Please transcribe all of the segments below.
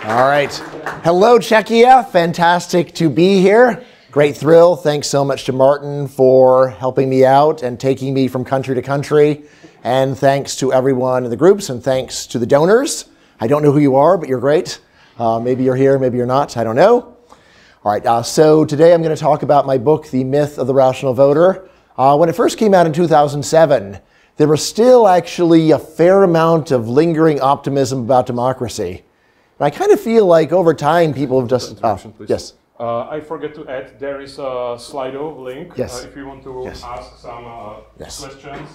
All right. Hello, Czechia. Fantastic to be here. Great thrill. Thanks so much to Martin for helping me out and taking me from country to country. And thanks to everyone in the groups, and thanks to the donors. I don't know who you are, but you're great. Maybe you're here, maybe you're not. I don't know. All right. So today I'm going to talk about my book, The Myth of the Rational Voter. When it first came out in 2007, there was still actually a fair amount of lingering optimism about democracy. And I kind of feel like over time people have just... yes. I forget to add, there is a Slido link. Yes. If you want to ask some questions,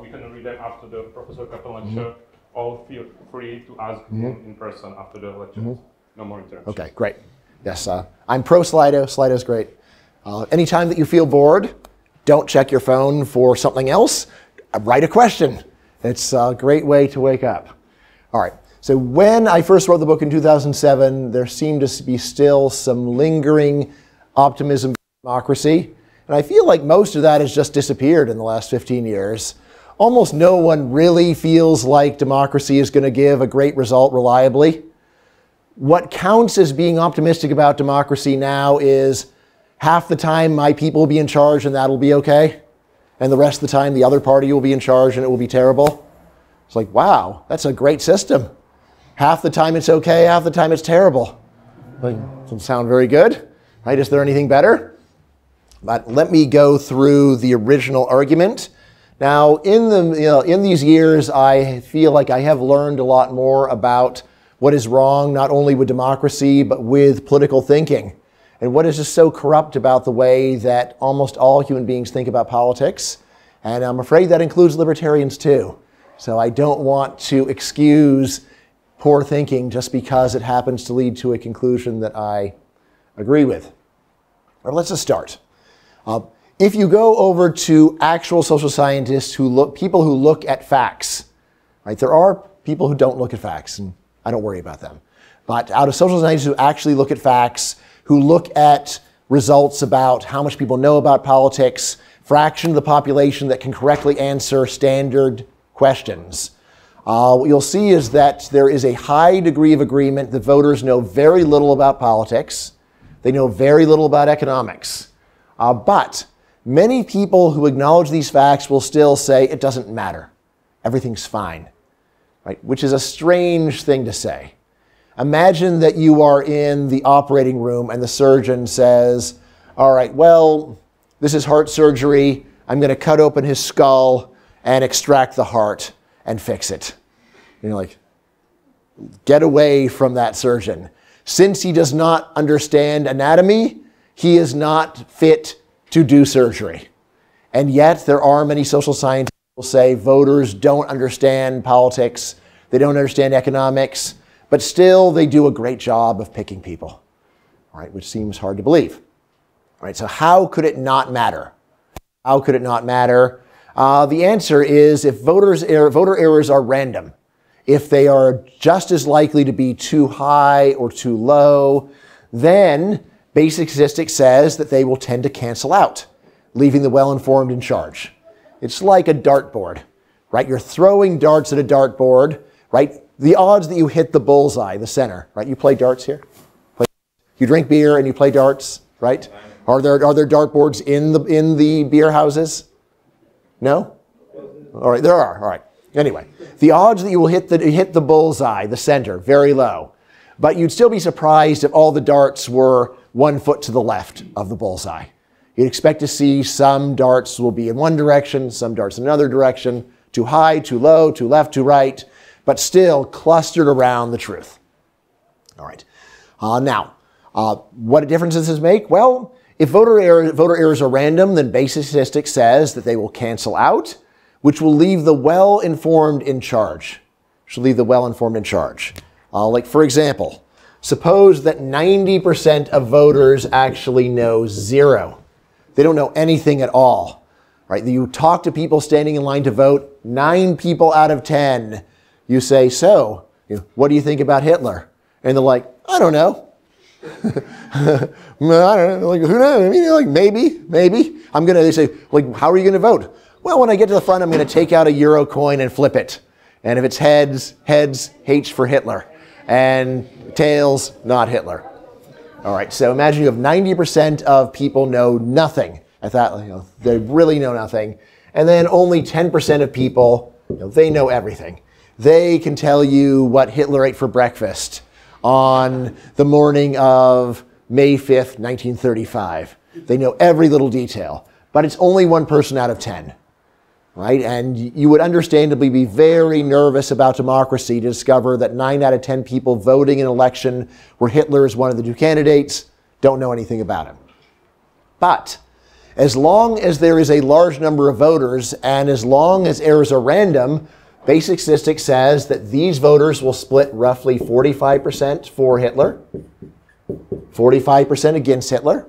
we can read them after the Profesor Caplan lecture. All feel free to ask in person after the lecture. No more interruptions. Okay, great. Yes, I'm pro Slido. Slido's great. Anytime that you feel bored, don't check your phone for something else. Write a question. It's a great way to wake up. All right. So when I first wrote the book in 2007, there seemed to be still some lingering optimism in democracy. And I feel like most of that has just disappeared in the last 15 years. Almost no one really feels like democracy is going to give a great result reliably. What counts as being optimistic about democracy now is half the time my people will be in charge and that'll be okay. And the rest of the time the other party will be in charge and it will be terrible. It's like, wow, that's a great system. Half the time it's okay, half the time it's terrible. Like, doesn't sound very good, right? Is there anything better? But let me go through the original argument. Now, in these years, I feel like I have learned a lot more about what is wrong, not only with democracy, but with political thinking. And what is just so corrupt about the way that almost all human beings think about politics. And I'm afraid that includes libertarians too. So I don't want to excuse poor thinking just because it happens to lead to a conclusion that I agree with. Well, let's just start. If you go over to actual social scientists people who look at facts, right? There are people who don't look at facts, and I don't worry about them. But out of social scientists who actually look at facts, who look at results about how much people know about politics, fraction of the population that can correctly answer standard questions, what you'll see is that there is a high degree of agreement that voters know very little about politics. They know very little about economics. But many people who acknowledge these facts will still say it doesn't matter. Everything's fine, right? Which is a strange thing to say. Imagine that you are in the operating room and the surgeon says, all right, well, this is heart surgery. I'm going to cut open his skull and extract the heart and fix it. And you're like, get away from that surgeon. Since he does not understand anatomy, he is not fit to do surgery. And yet there are many social scientists who will say voters don't understand politics, they don't understand economics, but still they do a great job of picking people, all right, which seems hard to believe. All right, so how could it not matter? How could it not matter? The answer is if voter errors are random, if they are just as likely to be too high or too low, then basic statistics says that they will tend to cancel out, leaving the well-informed in charge. It's like a dartboard, right? You're throwing darts at a dartboard, right? The odds that you hit the bullseye, the center, right? You play darts here? You drink beer and you play darts, right? Are there dartboards in the beer houses? No? All right, there are. All right. Anyway, the odds that you will hit the bullseye, the center, very low. But you'd still be surprised if all the darts were 1 foot to the left of the bullseye. You'd expect to see some darts will be in one direction, some darts in another direction, too high, too low, too left, too right, but still clustered around the truth. All right. Now, what difference does this make? Well, if voter errors are random, then basic statistics says that they will cancel out, which will leave the well-informed in charge. Like, for example, suppose that 90% of voters actually know zero. They don't know anything at all. Right? You talk to people standing in line to vote, 9 people out of 10. You say, so, what do you think about Hitler? And they're like, I don't know. I don't know, like, who knows? I mean, like, maybe. They say, like, how are you going to vote? Well, when I get to the front, I'm going to take out a euro coin and flip it. And if it's heads, H for Hitler. And tails, not Hitler. All right, so imagine you have 90% of people know nothing. I thought, they really know nothing. And then only 10% of people, they know everything. They can tell you what Hitler ate for breakfast on the morning of May 5th, 1935. They know every little detail, but it's only one person out of 10, right? And you would understandably be very nervous about democracy to discover that 9 out of 10 people voting in an election where Hitler is one of the two candidates don't know anything about him. But as long as there is a large number of voters and as long as errors are random, basic statistics says that these voters will split roughly 45% for Hitler, 45% against Hitler,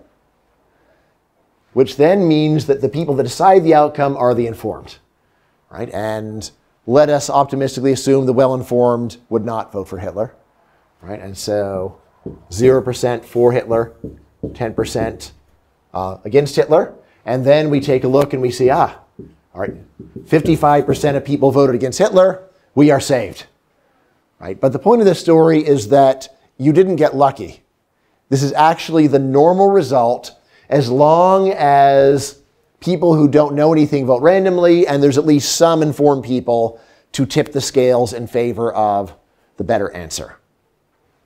which then means that the people that decide the outcome are the informed, right? And let us optimistically assume the well-informed would not vote for Hitler, right? And so 0% for Hitler, 10% against Hitler. And then we take a look and we see, all right, 55% of people voted against Hitler, we are saved, right? But the point of this story is that you didn't get lucky. This is actually the normal result as long as people who don't know anything vote randomly and there's at least some informed people to tip the scales in favor of the better answer.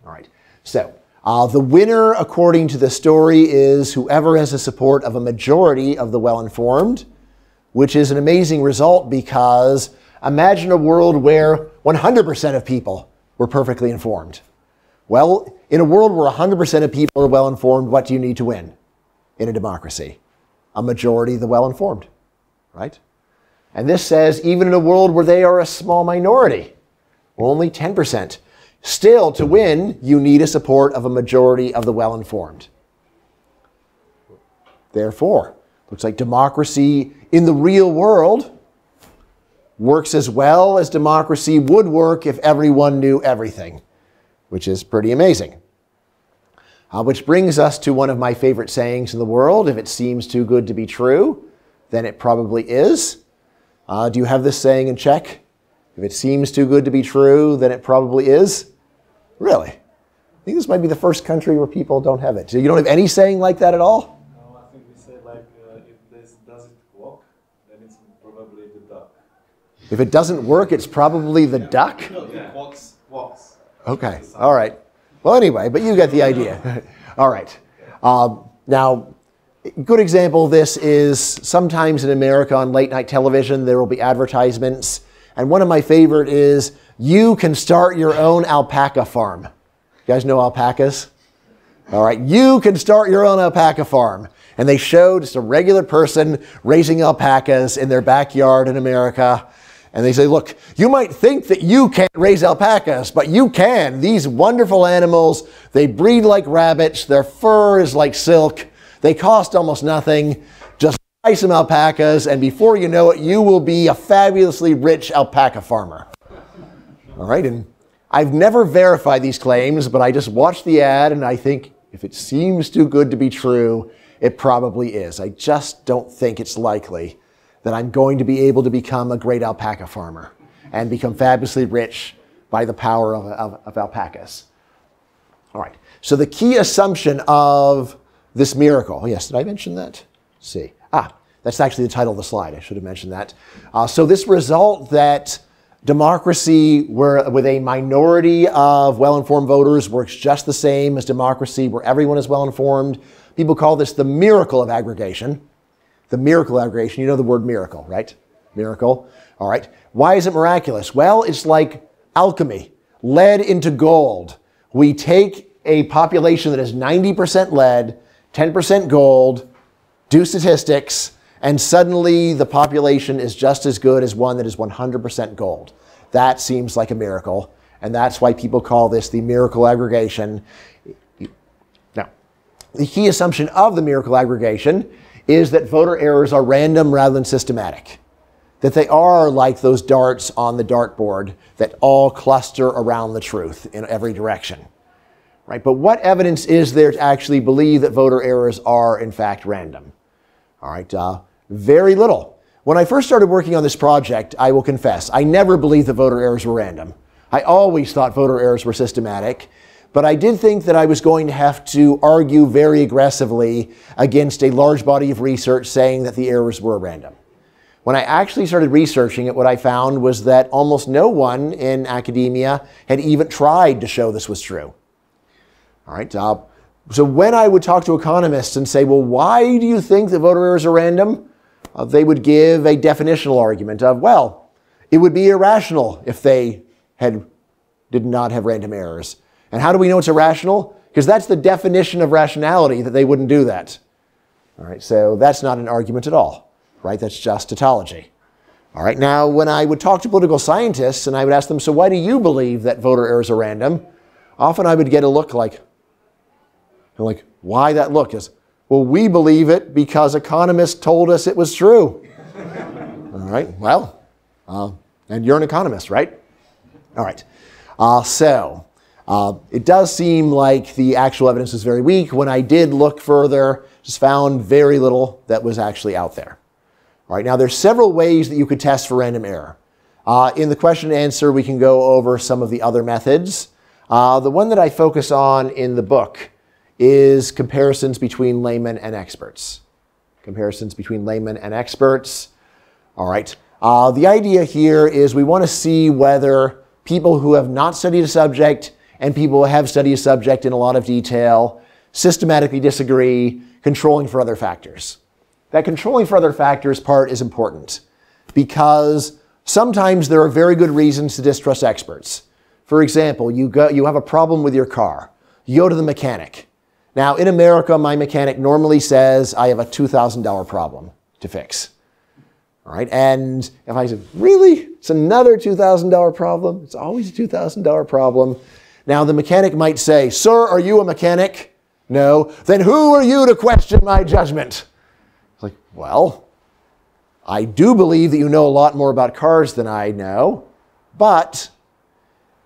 All right, so the winner, according to the story, is whoever has the support of a majority of the well-informed, which is an amazing result because imagine a world where 100% of people were perfectly informed. Well, in a world where 100% of people are well-informed, what do you need to win in a democracy? A majority of the well-informed, right? And this says even in a world where they are a small minority, only 10%, still to win, you need a support of a majority of the well-informed. Therefore, looks like democracy in the real world works as well as democracy would work if everyone knew everything, which is pretty amazing. Which brings us to one of my favorite sayings in the world: if it seems too good to be true, then it probably is. Do you have this saying in check? If it seems too good to be true, then it probably is. Really? I think this might be the first country where people don't have it. So you don't have any saying like that at all? No, I think we say like, if this doesn't work, then it's probably the duck. If it doesn't work, it's probably the duck? No, it walks. Okay, all right. Well, anyway, but you get the idea. All right. Now, a good example of this is sometimes in America on late night television, there will be advertisements. And one of my favorite is, you can start your own alpaca farm. You guys know alpacas? All right, you can start your own alpaca farm. And they show just a regular person raising alpacas in their backyard in America. And they say, look, you might think that you can't raise alpacas, but you can. These wonderful animals, they breed like rabbits. Their fur is like silk. They cost almost nothing. Just buy some alpacas, and before you know it, you will be a fabulously rich alpaca farmer. All right, and I've never verified these claims, but I just watched the ad, and I think if it seems too good to be true, it probably is. I just don't think it's likely that I'm going to be able to become a great alpaca farmer and become fabulously rich by the power of alpacas. All right, so the key assumption of this miracle, yes, did I mention that? Let's see. That's actually the title of the slide. I should have mentioned that. So this result that democracy with a minority of well-informed voters works just the same as democracy where everyone is well-informed. People call this the miracle of aggregation. The miracle of aggregation, you know the word miracle, right? Miracle. All right. Why is it miraculous? Well, it's like alchemy, lead into gold. We take a population that is 90% lead, 10% gold, do statistics, and suddenly the population is just as good as one that is 100% gold. That seems like a miracle, and that's why people call this the miracle aggregation. Now, the key assumption of the miracle aggregation is that voter errors are random rather than systematic, that they are like those darts on the dartboard that all cluster around the truth in every direction. Right? But what evidence is there to actually believe that voter errors are in fact random? All right, very little. When I first started working on this project, I will confess, I never believed that voter errors were random. I always thought voter errors were systematic, but I did think that I was going to have to argue very aggressively against a large body of research saying that the errors were random. When I actually started researching it, what I found was that almost no one in academia had even tried to show this was true. All right. So when I would talk to economists and say, well, why do you think that voter errors are random? They would give a definitional argument of, well, it would be irrational if they did not have random errors. And how do we know it's irrational? Because that's the definition of rationality, that they wouldn't do that. All right. So that's not an argument at all. Right? That's just tautology. All right. Now, when I would talk to political scientists and I would ask them, so why do you believe that voter errors are random? Often I would get a look like, why that look? Is, well, we believe it because economists told us it was true. All right. Well, and you're an economist, right? All right. It does seem like the actual evidence is very weak. When I did look further, just found very little that was actually out there. All right, now there's several ways that you could test for random error. In the question and answer, we can go over some of the other methods. The one that I focus on in the book is comparisons between laymen and experts. Comparisons between laymen and experts. All right, the idea here is we want to see whether people who have not studied a subject and people who have studied a subject in a lot of detail systematically disagree, controlling for other factors. That controlling for other factors part is important because sometimes there are very good reasons to distrust experts. For example, you have a problem with your car. You go to the mechanic. Now, in America, my mechanic normally says, I have a $2,000 problem to fix. All right, and if I said, really? It's another $2,000 problem? It's always a $2,000 problem. Now, the mechanic might say, sir, are you a mechanic? No. Then who are you to question my judgment? It's like, well, I do believe that you know a lot more about cars than I know, but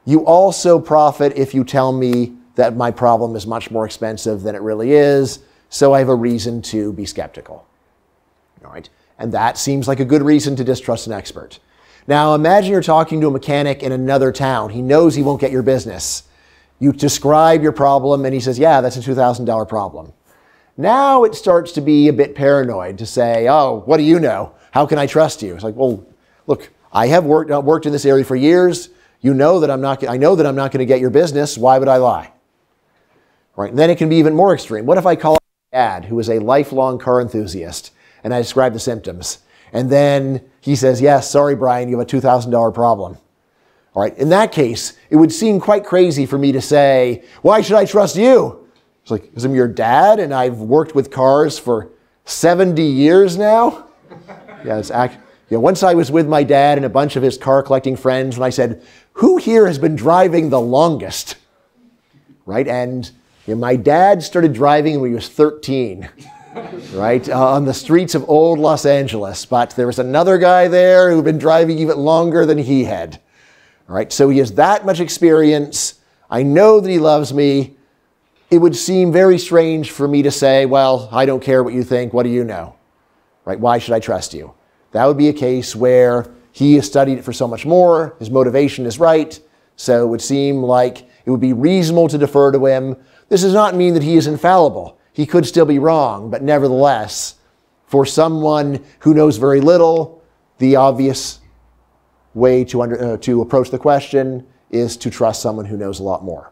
you also profit if you tell me that my problem is much more expensive than it really is, so I have a reason to be skeptical. All right, and that seems like a good reason to distrust an expert. Now, imagine you're talking to a mechanic in another town. He knows he won't get your business. You describe your problem, and he says, yeah, that's a $2,000 problem. Now it starts to be a bit paranoid to say, oh, what do you know? How can I trust you? It's like, well, look, I have worked in this area for years. You know that I know that I'm not going to get your business. Why would I lie? Right? And then it can be even more extreme. What if I call my dad, who is a lifelong car enthusiast, and I describe the symptoms? And then he says, yes, sorry, Bryan, you have a $2,000 problem. All right. In that case, it would seem quite crazy for me to say, why should I trust you? It's like, because I'm your dad and I've worked with cars for 70 years now. Once I was with my dad and a bunch of his car collecting friends, and I said, who here has been driving the longest? Right? And my dad started driving when he was 13, right? On the streets of old Los Angeles. But there was another guy there who'd been driving even longer than he had. All right? So he has that much experience. I know that he loves me. It would seem very strange for me to say, well, I don't care what you think. What do you know? Right? Why should I trust you? That would be a case where he has studied it for so much more. His motivation is right. So it would seem like it would be reasonable to defer to him. This does not mean that he is infallible. He could still be wrong. But nevertheless, for someone who knows very little, the obvious way to approach the question is to trust someone who knows a lot more.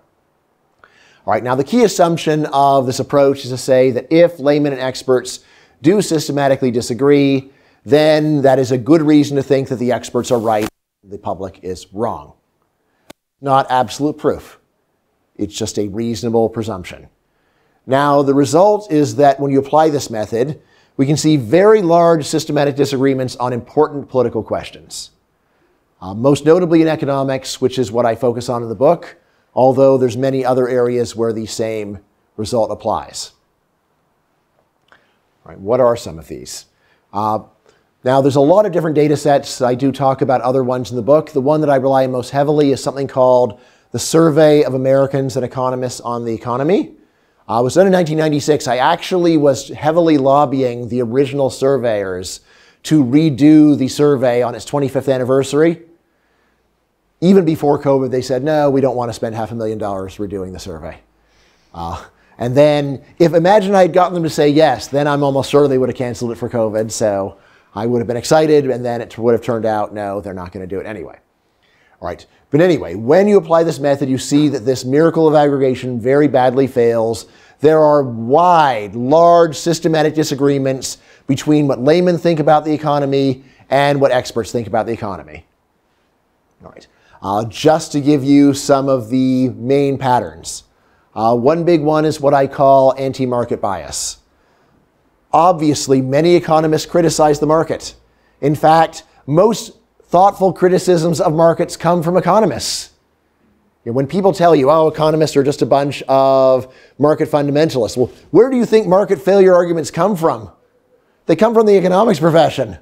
All right, now the key assumption of this approach is to say that if laymen and experts do systematically disagree, then that is a good reason to think that the experts are right and the public is wrong. Not absolute proof. It's just a reasonable presumption. Now, the result is that when you apply this method, we can see very large systematic disagreements on important political questions. Most notably in economics, which is what I focus on in the book, although there's many other areas where the same result applies. All right, what are some of these? Now, there's a lot of different data sets. I do talk about other ones in the book. The one that I rely on most heavily is something called the Survey of Americans and Economists on the Economy. It was done in 1996. I actually was heavily lobbying the original surveyors to redo the survey on its 25th anniversary. Even before COVID, they said, no, we don't want to spend $500,000 redoing the survey. And then, imagine I had gotten them to say yes, then I'm almost sure they would have canceled it for COVID. So I would have been excited, and then it would have turned out, no, they're not going to do it anyway. All right. But anyway, when you apply this method, you see that this miracle of aggregation very badly fails. There are wide, large, systematic disagreements between what laymen think about the economy and what experts think about the economy. All right. Just to give you some of the main patterns. One big one is what I call anti-market bias. Obviously, many economists criticize the market. In fact, most thoughtful criticisms of markets come from economists. When people tell you, oh, economists are just a bunch of market fundamentalists, well, where do you think market failure arguments come from? They come from the economics profession.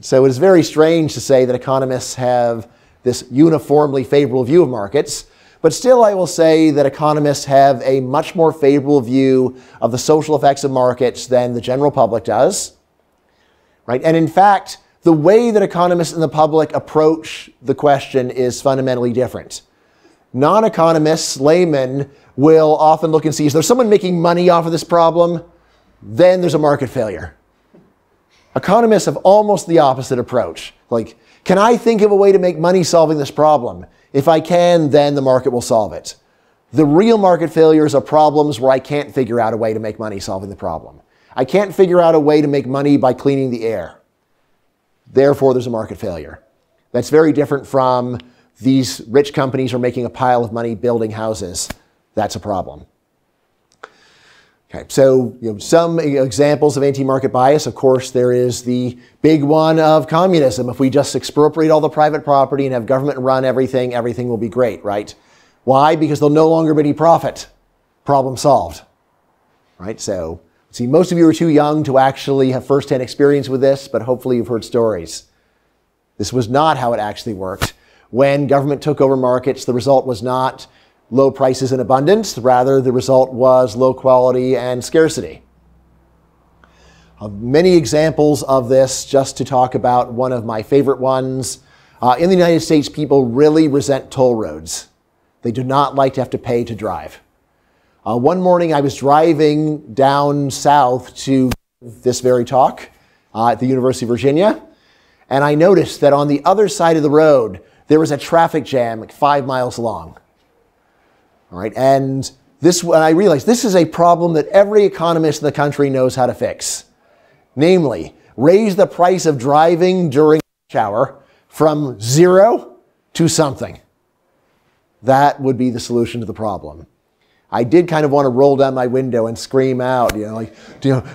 So it is very strange to say that economists have this uniformly favorable view of markets. But still, I will say that economists have a much more favorable view of the social effects of markets than the general public does. Right? And in fact, the way that economists and the public approach the question is fundamentally different. Non-economists, laymen, will often look and see, is there someone making money off of this problem? Then there's a market failure. Economists have almost the opposite approach. Like, can I think of a way to make money solving this problem? If I can, then the market will solve it. The real market failures are problems where I can't figure out a way to make money solving the problem. I can't figure out a way to make money by cleaning the air. Therefore, there's a market failure. That's very different from these rich companies are making a pile of money building houses. That's a problem. Okay, so some examples of anti-market bias. Of course, there is the big one of communism. If we just expropriate all the private property and have government run everything, everything will be great, right? Why? Because there'll no longer be any profit. Problem solved, right? So, see, most of you are too young to actually have firsthand experience with this, but hopefully you've heard stories. This was not how it actually worked. When government took over markets, the result was not low prices and abundance. Rather, the result was low quality and scarcity. Many examples of this, just to talk about one of my favorite ones. In the United States, people really resent toll roads. They do not like to have to pay to drive. One morning, I was driving down south to this very talk at the University of Virginia, and I noticed that on the other side of the road, there was a traffic jam like 5 miles long. All right, and I realized this is a problem that every economist in the country knows how to fix. Namely, raise the price of driving during rush hour from 0 to something. That would be the solution to the problem. I did kind of want to roll down my window and scream out,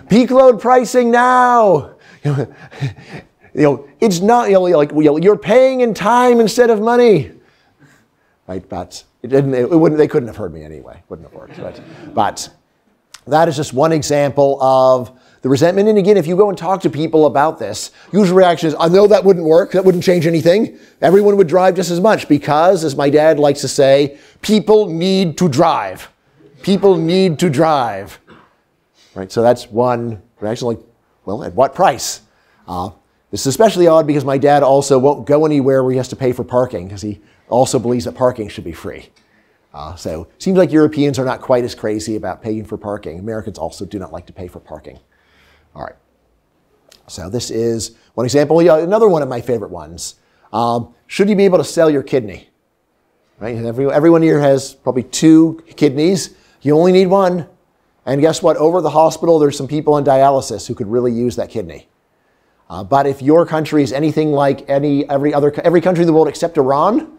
peak load pricing now. It's not, you're paying in time instead of money. Right, but they couldn't have heard me anyway. Wouldn't have worked. But that is just one example of the resentment. And again, if you go and talk to people about this, usual reaction is, I know that wouldn't work. That wouldn't change anything. Everyone would drive just as much because, as my dad likes to say, people need to drive. People need to drive. Right, so that's one reaction. Like, well, at what price? This is especially odd because my dad also won't go anywhere where he has to pay for parking because he also believes that parking should be free. So it seems like Europeans are not quite as crazy about paying for parking. Americans also do not like to pay for parking. All right. So this is one example. Another one of my favorite ones. Should you be able to sell your kidney? Right? Everyone here has probably 2 kidneys. You only need one. And guess what? Over at the hospital, there's some people on dialysis who could really use that kidney. But if your country is anything like every country in the world except Iran,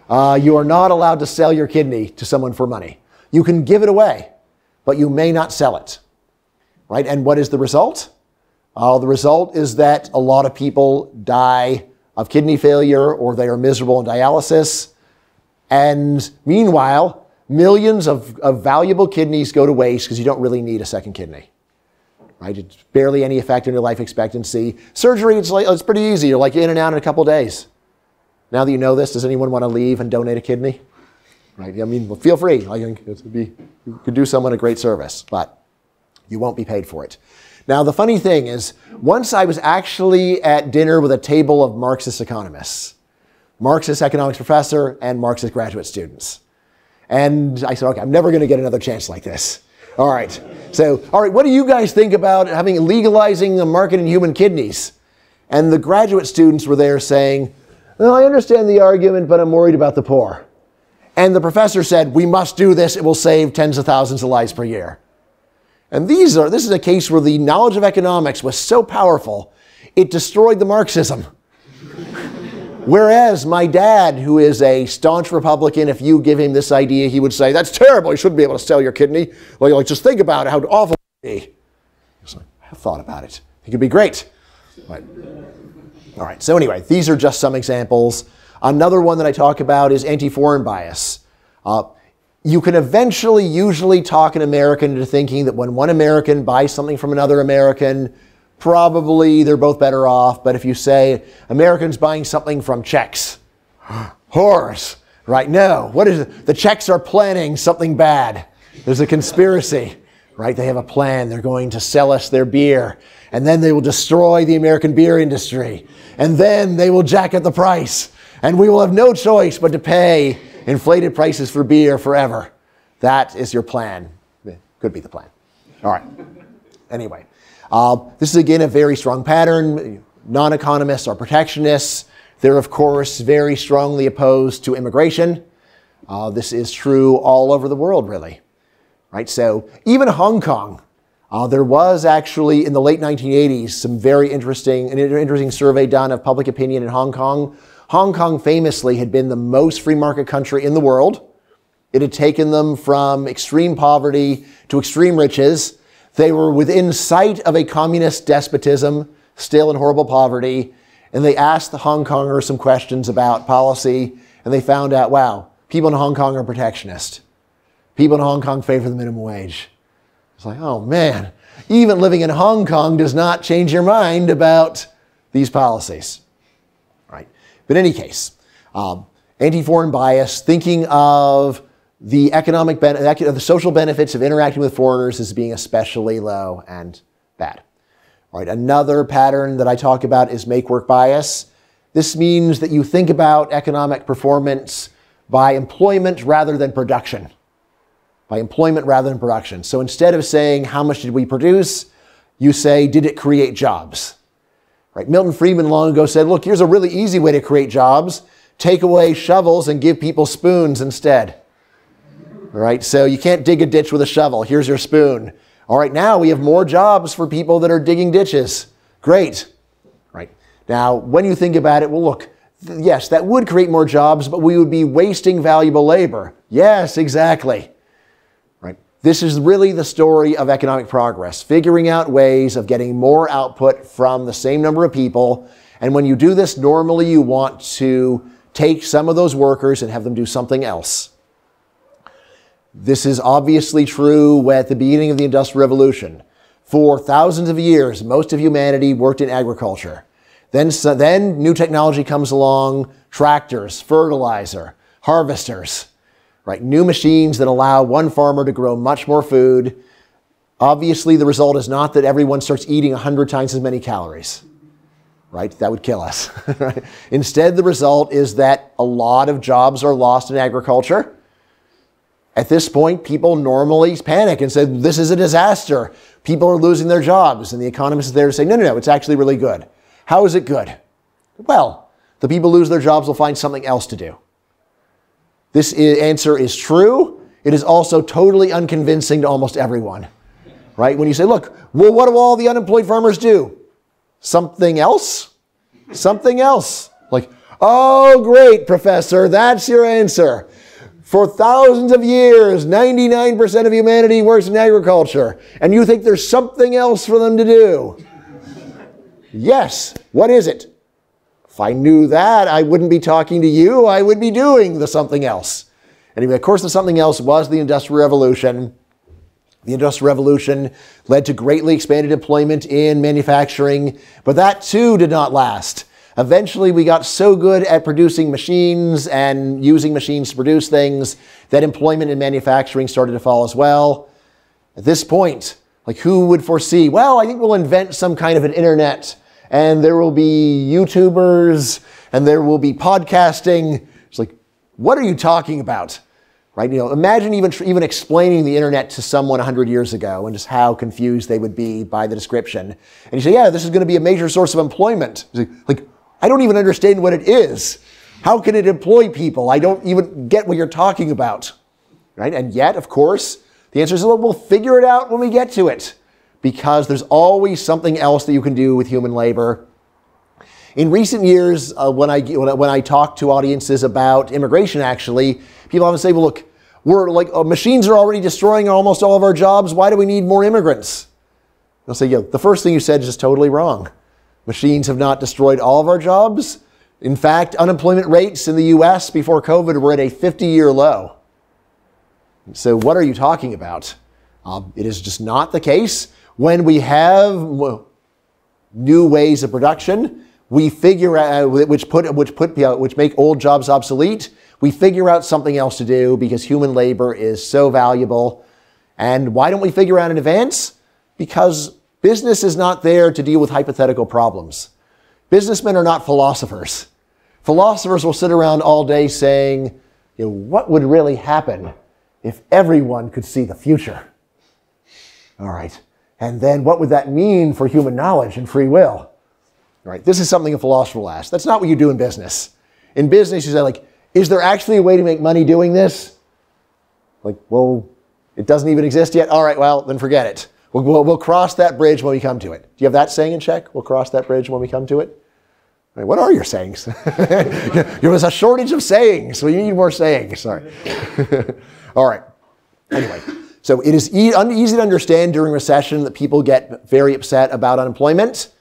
you are not allowed to sell your kidney to someone for money. You can give it away, but you may not sell it. Right? And what is the result? The result is that a lot of people die of kidney failure or they are miserable in dialysis. And meanwhile, millions of valuable kidneys go to waste because you don't really need a second kidney. Right? It's barely any effect on your life expectancy. Surgery, it's pretty easy. You're like in and out in a couple days. Now that you know this, does anyone want to leave and donate a kidney? Right? I mean, well, feel free. You could do someone a great service, but you won't be paid for it. Now, the funny thing is, once I was actually at dinner with a table of Marxist economists. Marxist economics professor and Marxist graduate students. And I said, okay, I'm never going to get another chance like this. All right. So, all right, what do you guys think about legalizing the market in human kidneys? And the graduate students were there saying, well, I understand the argument, but I'm worried about the poor. And the professor said, we must do this. It will save tens of thousands of lives per year. And this is a case where the knowledge of economics was so powerful, it destroyed the Marxism. Whereas my dad, who is a staunch Republican, if you give him this idea, he would say, that's terrible. You shouldn't be able to sell your kidney. Like, just think about it, how awful it would be. Like, I have thought about it. It could be great. Right. All right, so anyway, these are just some examples. Another one that I talk about is anti-foreign bias. You can eventually usually talk an American into thinking that when one American buys something from another American, probably they're both better off. But if you say Americans buying something from Czechs, horrors, right? No, what is it? The Czechs are planning something bad. There's a conspiracy, right? They have a plan. They're going to sell us their beer, and then they will destroy the American beer industry, and then they will jack up the price, and we will have no choice but to pay inflated prices for beer forever. That is your plan. Could be the plan. All right. Anyway, this is again a very strong pattern. Non-economists are protectionists. They're, of course, very strongly opposed to immigration. This is true all over the world, really. Right? So even Hong Kong, there was actually in the late 1980s some very interesting survey done of public opinion in Hong Kong. Hong Kong famously had been the most free market country in the world. It had taken them from extreme poverty to extreme riches. They were within sight of a communist despotism, still in horrible poverty. And they asked the Hong Kongers some questions about policy, and they found out, wow, people in Hong Kong are protectionist. People in Hong Kong favor the minimum wage. It's like, oh man, even living in Hong Kong does not change your mind about these policies. Right? But in any case, anti-foreign bias, thinking of the the social benefits of interacting with foreigners as being especially low and bad. All right, another pattern that I talk about is make-work bias. This means that you think about economic performance by employment rather than production. By employment rather than production. So instead of saying, how much did we produce? You say, did it create jobs? Right? Milton Friedman long ago said, look, here's a really easy way to create jobs. Take away shovels and give people spoons instead. All right, so you can't dig a ditch with a shovel. Here's your spoon. All right, now we have more jobs for people that are digging ditches. Great. Right. Now, when you think about it, well, look, yes, that would create more jobs, but we would be wasting valuable labor. Yes, exactly. Right. This is really the story of economic progress, figuring out ways of getting more output from the same number of people. And when you do this, normally you want to take some of those workers and have them do something else. This is obviously true at the beginning of the Industrial Revolution. For thousands of years, most of humanity worked in agriculture. Then new technology comes along, tractors, fertilizer, harvesters, right? New machines that allow one farmer to grow much more food. Obviously, the result is not that everyone starts eating 100 times as many calories, right? That would kill us. Right? Instead, the result is that a lot of jobs are lost in agriculture. At this point, people normally panic and say, this is a disaster. People are losing their jobs. And the economist is there to say, no, it's actually really good. How is it good? Well, the people who lose their jobs will find something else to do. This answer is true. It is also totally unconvincing to almost everyone. Right? When you say, look, well, what do all the unemployed farmers do? Something else? Something else. Like, oh, great, professor, that's your answer. For thousands of years, 99% of humanity works in agriculture, and you think there's something else for them to do. Yes, what is it? If I knew that, I wouldn't be talking to you, I would be doing the something else. Anyway, of course, the something else was the Industrial Revolution. The Industrial Revolution led to greatly expanded employment in manufacturing, but that too did not last. Eventually, we got so good at producing machines and using machines to produce things that employment in manufacturing started to fall as well. At this point, like who would foresee, well, I think we'll invent some kind of an internet and there will be YouTubers and there will be podcasting. It's like, what are you talking about? Right? You know, imagine even explaining the internet to someone 100 years ago and just how confused they would be by the description. And you say, yeah, this is going to be a major source of employment. Like, I don't even understand what it is. How can it employ people? I don't even get what you're talking about. Right? And yet, of course, the answer is, well, we'll figure it out when we get to it, because there's always something else that you can do with human labor. In recent years, when I talk to audiences about immigration, actually, people often say, well, look, we're like, machines are already destroying almost all of our jobs. Why do we need more immigrants? They'll say, yeah, the first thing you said is just totally wrong. Machines have not destroyed all of our jobs. In fact, unemployment rates in the US before COVID were at a 50-year low. So what are you talking about? It is just not the case. When we have new ways of production, we figure out which make old jobs obsolete. We figure out something else to do because human labor is so valuable. And why don't we figure out in advance? Because business is not there to deal with hypothetical problems. Businessmen are not philosophers. Philosophers will sit around all day saying, you know, what would really happen if everyone could see the future? All right. And then what would that mean for human knowledge and free will? All right. This is something a philosopher will ask. That's not what you do in business. In business, you say, like, is there actually a way to make money doing this? Like, well, it doesn't even exist yet. All right, well, then forget it. We'll cross that bridge when we come to it. Do you have that saying in Czech? We'll cross that bridge when we come to it? All right, what are your sayings? There was a shortage of sayings, so you need more sayings. Sorry. All right. Anyway, so it is easy to understand during recession that people get very upset about unemployment.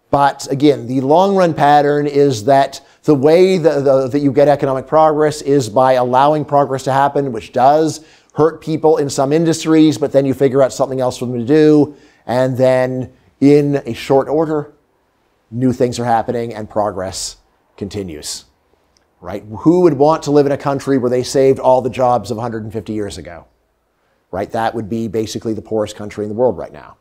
But again, the long-run pattern is that the way that you get economic progress is by allowing progress to happen, which does hurt people in some industries, but then you figure out something else for them to do, and then in a short order, new things are happening and progress continues. Right? Who would want to live in a country where they saved all the jobs of 150 years ago? Right? That would be basically the poorest country in the world right now.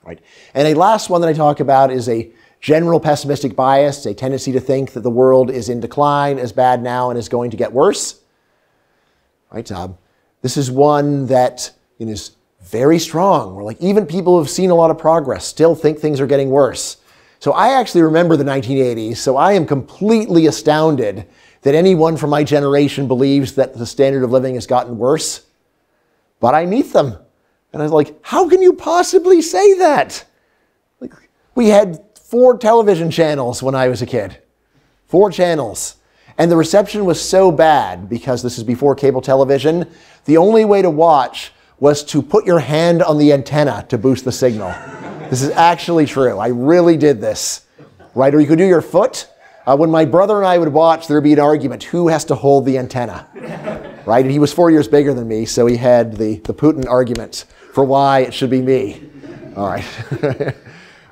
Right? And a last one that I talk about is a general pessimistic bias, a tendency to think that the world is in decline, is bad now, and is going to get worse. Right? This is one that is very strong, where like even people who have seen a lot of progress still think things are getting worse. So I actually remember the 1980s, so I am completely astounded that anyone from my generation believes that the standard of living has gotten worse. But I meet them, and I was like, how can you possibly say that? Like, we had 4 television channels when I was a kid. 4 channels. And the reception was so bad, because this is before cable television, the only way to watch was to put your hand on the antenna to boost the signal. This is actually true. I really did this. Right? Or you could do your foot. When my brother and I would watch, there would be an argument. Who has to hold the antenna? Right? And he was 4 years bigger than me, so he had the Putin argument for why it should be me. All right.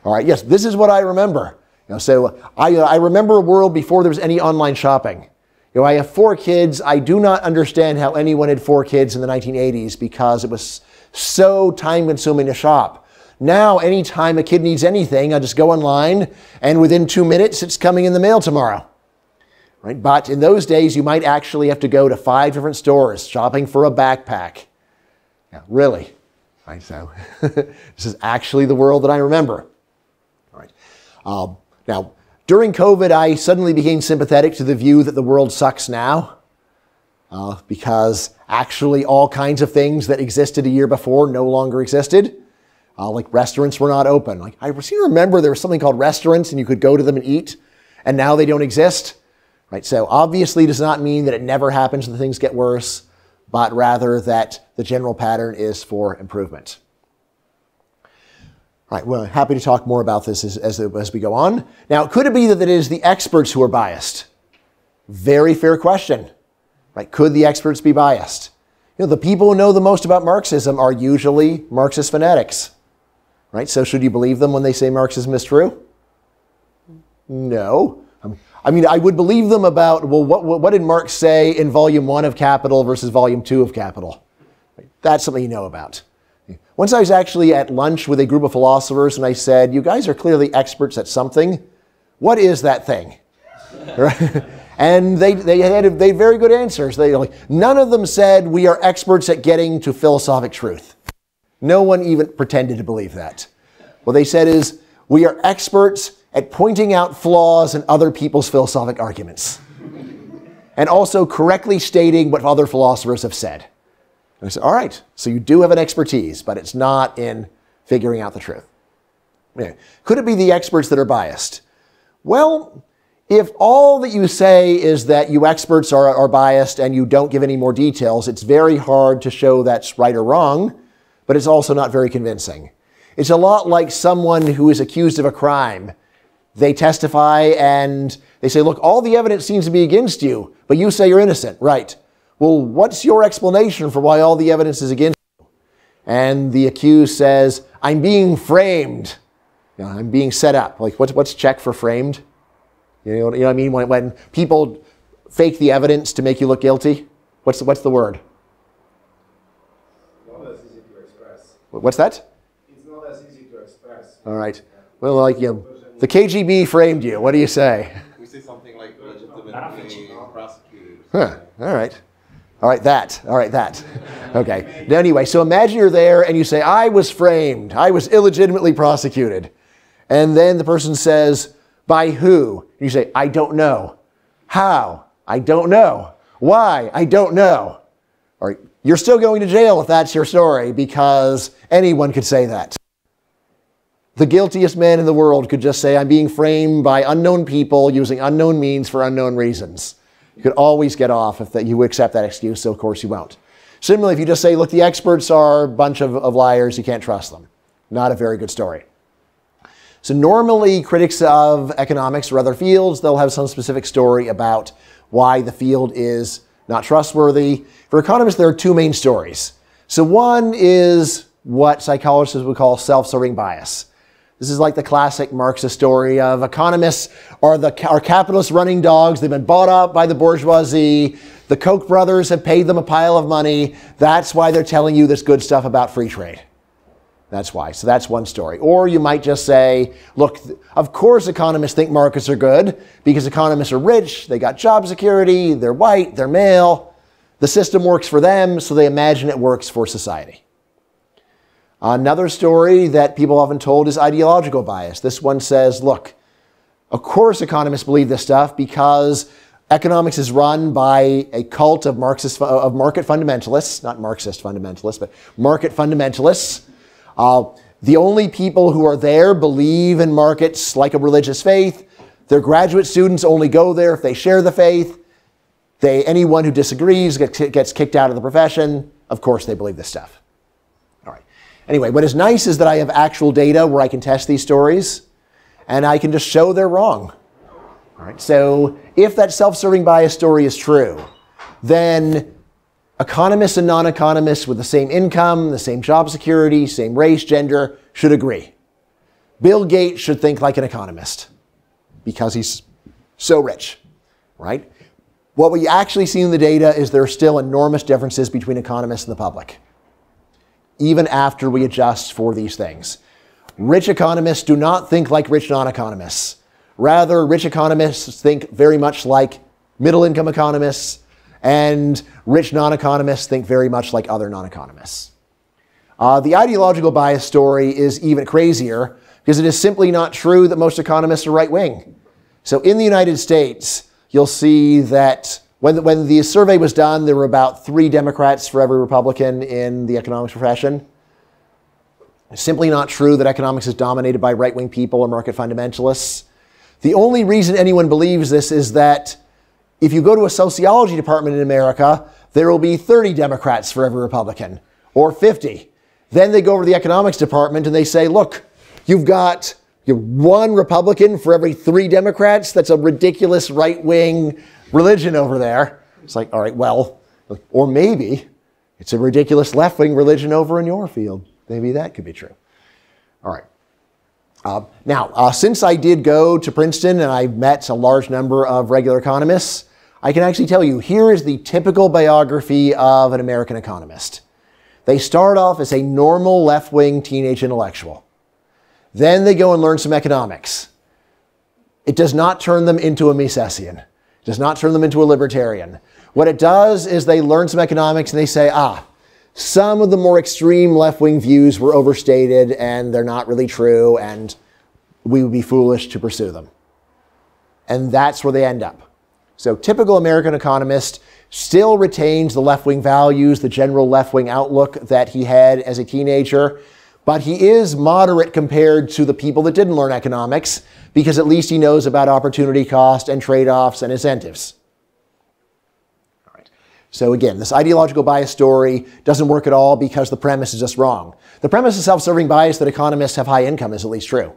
All right. Yes, this is what I remember. So I remember a world before there was any online shopping. I have 4 kids. I do not understand how anyone had 4 kids in the 1980s because it was so time-consuming to shop. Now, anytime a kid needs anything, I just go online, and within 2 minutes, it's coming in the mail tomorrow. Right? But in those days, you might actually have to go to 5 different stores shopping for a backpack. Yeah, really. Right, so this is actually the world that I remember. All right. Now, during COVID, I suddenly became sympathetic to the view that the world sucks now, because actually all kinds of things that existed a year before no longer existed. Like restaurants were not open. Like I seem to remember there was something called restaurants and you could go to them and eat, and now they don't exist. Right? So obviously it does not mean that it never happens and things get worse, but rather that the general pattern is for improvement. All right, well, happy to talk more about this as we go on. Now, could it be that it is the experts who are biased? Very fair question. Right? Could the experts be biased? The people who know the most about Marxism are usually Marxist fanatics. Right? So should you believe them when they say Marxism is true? No. I mean, I would believe them about, well, what did Marx say in Volume 1 of Capital versus Volume 2 of Capital? That's something you know about. Once I was actually at lunch with a group of philosophers and I said, you guys are clearly experts at something. What is that thing? Right? And they had very good answers. None of them said, we are experts at getting to philosophic truth. No one even pretended to believe that. What they said is, we are experts at pointing out flaws in other people's philosophic arguments. And also correctly stating what other philosophers have said. And I said, all right, so you do have an expertise, but it's not in figuring out the truth. Yeah. Could it be the experts that are biased? Well, if all that you say is that you experts are biased and you don't give any more details, it's very hard to show that's right or wrong, but it's also not very convincing. It's a lot like someone who is accused of a crime. They testify and they say, look, all the evidence seems to be against you, but you say you're innocent. Right. Well, what's your explanation for why all the evidence is against you? And the accused says, I'm being framed. You know, I'm being set up. Like, what's check for framed? You know what I mean? When people fake the evidence to make you look guilty, what's the word? Not as easy to express. What's that? It's not as easy to express. All right. Well, like, you know, the KGB framed you. What do you say? We say something like legitimately prosecuted. Huh. All right. All right, that. All right, that. Okay. Now, anyway, so imagine you're there and you say, I was framed. I was illegitimately prosecuted. And then the person says, by who? And you say, I don't know. How? I don't know. Why? I don't know. All right. You're still going to jail if that's your story, because anyone could say that. The guiltiest man in the world could just say, I'm being framed by unknown people using unknown means for unknown reasons. You could always get off if you would accept that excuse, so of course you won't. Similarly, if you just say, look, the experts are a bunch of liars, you can't trust them. Not a very good story. So normally critics of economics or other fields, they'll have some specific story about why the field is not trustworthy. For economists, there are two main stories. So one is what psychologists would call self-serving bias. This is like the classic Marxist story of economists are capitalist running dogs. They've been bought up by the bourgeoisie. The Koch brothers have paid them a pile of money. That's why they're telling you this good stuff about free trade. That's why. So that's one story. Or you might just say, look, of course economists think markets are good because economists are rich. They got job security. They're white. They're male. The system works for them, so they imagine it works for society. Another story that people often told is ideological bias. This one says, look, of course economists believe this stuff because economics is run by a cult of market fundamentalists, not Marxist fundamentalists, but market fundamentalists. The only people who are there believe in markets like a religious faith. Their graduate students only go there if they share the faith. Anyone who disagrees gets kicked out of the profession. Of course they believe this stuff. Anyway, what is nice is that I have actual data where I can test these stories, and I can just show they're wrong. All right, so if that self-serving bias story is true, then economists and non-economists with the same income, the same job security, same race, gender, should agree. Bill Gates should think like an economist because he's so rich, right? What we actually see in the data is there are still enormous differences between economists and the public, even after we adjust for these things. Rich economists do not think like rich non-economists. Rather, rich economists think very much like middle-income economists, and rich non-economists think very much like other non-economists. The ideological bias story is even crazier because it is simply not true that most economists are right-wing. So in the United States, you'll see that when the survey was done, there were about 3 Democrats for every Republican in the economics profession. It's simply not true that economics is dominated by right-wing people or market fundamentalists. The only reason anyone believes this is that if you go to a sociology department in America, there will be 30 Democrats for every Republican, or 50. Then they go over to the economics department and they say, look, you've got 1 Republican for every 3 Democrats. That's a ridiculous right-wing religion over there. It's like, all right, well, or maybe it's a ridiculous left-wing religion over in your field. Maybe that could be true. All right. Now, since I did go to Princeton and I met a large number of regular economists, I can actually tell you, here is the typical biography of an American economist. They start off as a normal left-wing teenage intellectual. Then they go and learn some economics. It does not turn them into a Misesian. It does not turn them into a libertarian. What it does is they learn some economics and they say, some of the more extreme left-wing views were overstated and they're not really true and we would be foolish to pursue them. And that's where they end up. So typical American economist still retains the left-wing values, the general left-wing outlook that he had as a teenager, but he is moderate compared to the people that didn't learn economics because at least he knows about opportunity cost and trade-offs and incentives. All right. So again, this ideological bias story doesn't work at all because the premise is just wrong. The premise of self-serving bias that economists have high income is at least true.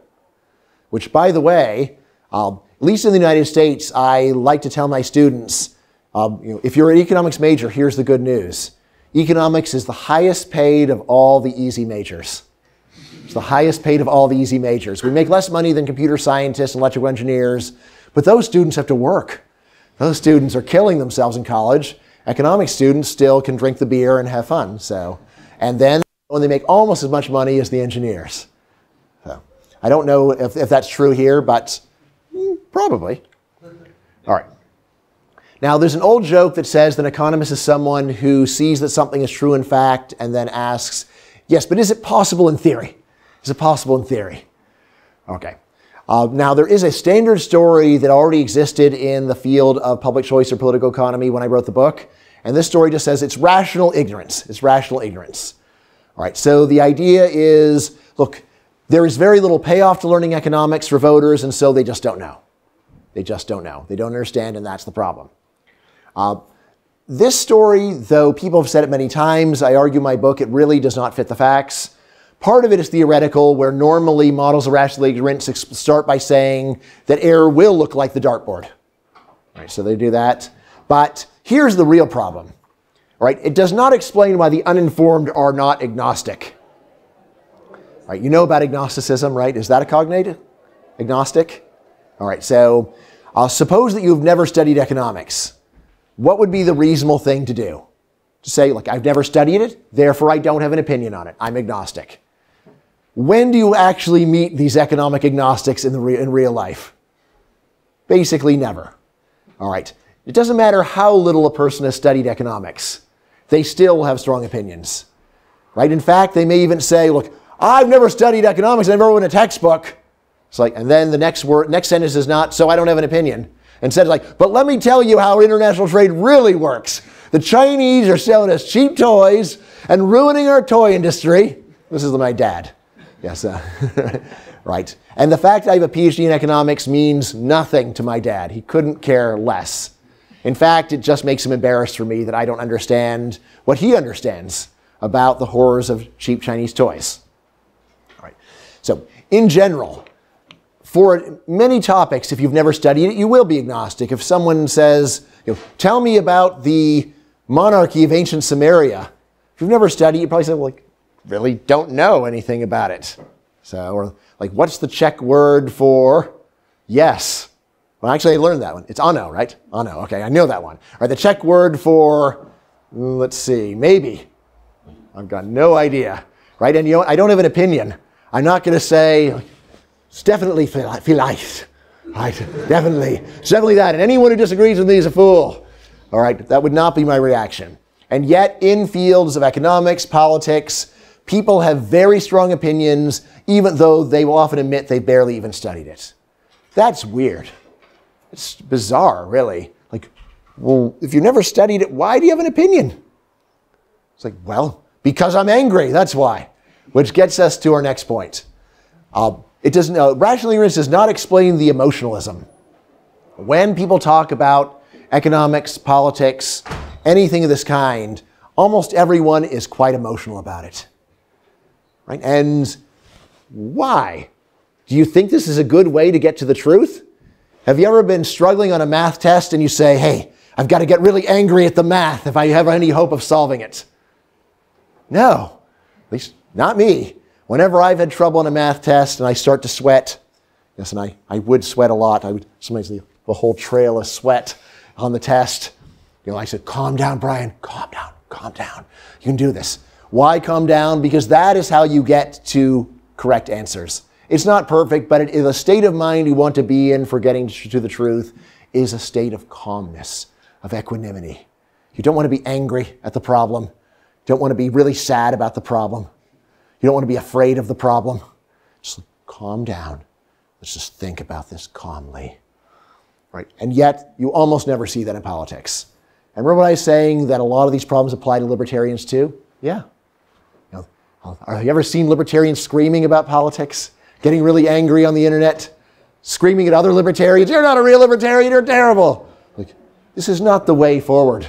Which, by the way, at least in the United States, I like to tell my students, if you're an economics major, here's the good news. Economics is the highest paid of all the easy majors. It's the highest paid of all the easy majors. We make less money than computer scientists and electrical engineers, but those students have to work. Those students are killing themselves in college. Economics students still can drink the beer and have fun. And then they make almost as much money as the engineers. So I don't know if that's true here, but probably. All right. Now, there's an old joke that says that an economist is someone who sees that something is true in fact and then asks, yes, but is it possible in theory? Is it possible in theory? Okay. Now, there is a standard story that already existed in the field of public choice or political economy when I wrote the book. And this story just says it's rational ignorance. It's rational ignorance. All right. So the idea is, look, there is very little payoff to learning economics for voters, and so they just don't know. They just don't know. They don't understand, and that's the problem. This story, though people have said it many times, I argue in my book, it really does not fit the facts. Part of it is theoretical, where normally models of rational ignorance start by saying that error will look like the dartboard. All right, so they do that. But here's the real problem. All right, it does not explain why the uninformed are not agnostic. All right, you know about agnosticism, right? Is that a cognate? Agnostic? All right, so suppose that you've never studied economics. What would be the reasonable thing to do? To say, look, I've never studied it, therefore I don't have an opinion on it. I'm agnostic. When do you actually meet these economic agnostics in real life? Basically never. All right. It doesn't matter how little a person has studied economics. They still have strong opinions. Right? In fact, they may even say, look, I've never studied economics, I've never read a textbook. It's like, and then the next sentence is not, so I don't have an opinion. Instead, it's like, but let me tell you how international trade really works. The Chinese are selling us cheap toys and ruining our toy industry. This is my dad. Yes, right. And the fact I have a PhD in economics means nothing to my dad. He couldn't care less. In fact, it just makes him embarrassed for me that I don't understand what he understands about the horrors of cheap Chinese toys. All right. So, in general, for many topics, if you've never studied it, you will be agnostic. If someone says, tell me about the monarchy of ancient Samaria, if you've never studied, you probably say, well, really don't know anything about it. So, or like, what's the Czech word for yes? Well, actually, I learned that one. It's ano, right? Ano, okay, I know that one. All right, the Czech word for, let's see, maybe. I've got no idea, right? And I don't have an opinion. I'm not going to say, it's definitely vielleicht, right? Definitely. It's definitely that. And anyone who disagrees with me is a fool. All right, that would not be my reaction. And yet, in fields of economics, politics, people have very strong opinions, even though they will often admit they barely even studied it. That's weird. It's bizarre, really. Like, well, if you never studied it, why do you have an opinion? It's like, well, because I'm angry, that's why. Which gets us to our next point. Rational ignorance does not explain the emotionalism. When people talk about economics, politics, anything of this kind, almost everyone is quite emotional about it. Right? And why? Do you think this is a good way to get to the truth? Have you ever been struggling on a math test and you say, hey, I've got to get really angry at the math if I have any hope of solving it? No, at least not me. Whenever I've had trouble on a math test and I start to sweat, yes, and I would sweat a lot. I would sometimes leave a whole trail of sweat on the test. I said, calm down, Bryan, calm down, calm down. You can do this. Why calm down? Because that is how you get to correct answers. It's not perfect, but it is a state of mind you want to be in for getting to the truth is a state of calmness, of equanimity. You don't want to be angry at the problem. You don't want to be really sad about the problem. You don't want to be afraid of the problem. Just calm down. Let's just think about this calmly. Right? And yet, you almost never see that in politics. And remember what I was saying, that a lot of these problems apply to libertarians too? Yeah. Have you ever seen libertarians screaming about politics? Getting really angry on the internet? Screaming at other libertarians, you're not a real libertarian, you're terrible. Like, this is not the way forward.